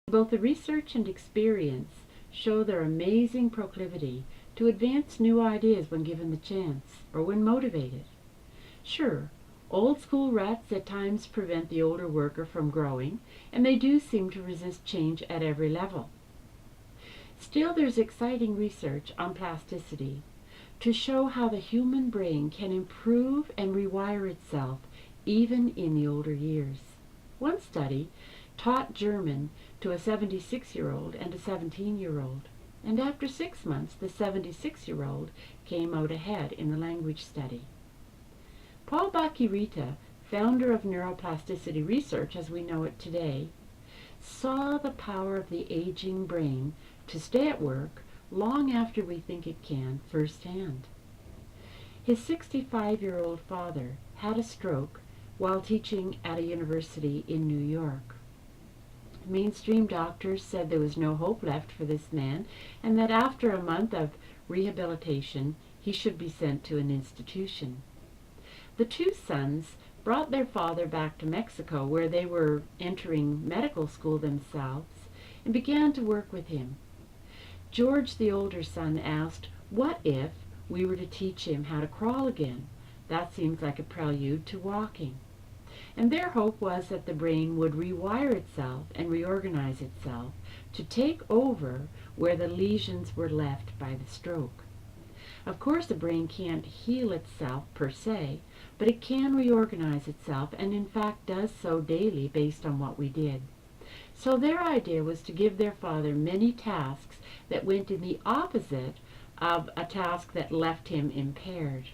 Both the research and experience show their amazing proclivity to advance new ideas when given the chance, or when motivated. Sure, old school ruts at times prevent the older worker from growing, and they do seem to resist change at every level. Still, there's exciting research on plasticity to show how the human brain can improve and rewire itself even in the older years. One study taught German to a 76-year-old and a 17-year-old, and after 6 months the 76-year-old came out ahead in the language study. Paul Bach-y-Rita, founder of neuroplasticity research as we know it today, saw the power of the aging brain to stay at work long after we think it can firsthand. His 65-year-old father had a stroke while teaching at a university in New York. Mainstream doctors said there was no hope left for this man, and that after a month of rehabilitation he should be sent to an institution. The two sons brought their father back to Mexico, where they were entering medical school themselves, and began to work with him. George, the older son, asked, "What if we were to teach him how to crawl again? That seems like a prelude to walking." And their hope was that the brain would rewire itself and reorganize itself to take over where the lesions were left by the stroke. Of course, the brain can't heal itself per se, but it can reorganize itself, and in fact does so daily based on what we did. So their idea was to give their father many tasks that went in the opposite of a task that left him impaired.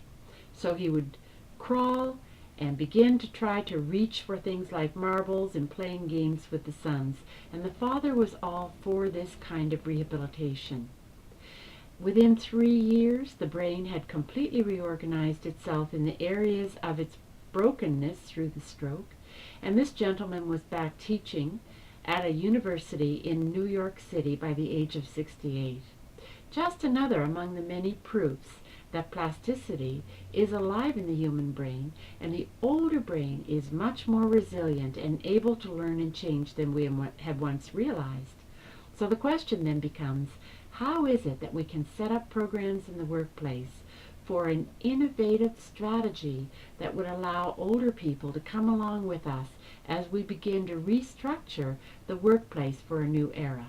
So he would crawl and begin to try to reach for things like marbles and playing games with the sons, and the father was all for this kind of rehabilitation. Within 3 years, the brain had completely reorganized itself in the areas of its brokenness through the stroke, and this gentleman was back teaching at a university in New York City by the age of 68. Just another among the many proofs that plasticity is alive in the human brain, and the older brain is much more resilient and able to learn and change than we had once realized. So the question then becomes, how is it that we can set up programs in the workplace for an innovative strategy that would allow older people to come along with us as we begin to restructure the workplace for a new era?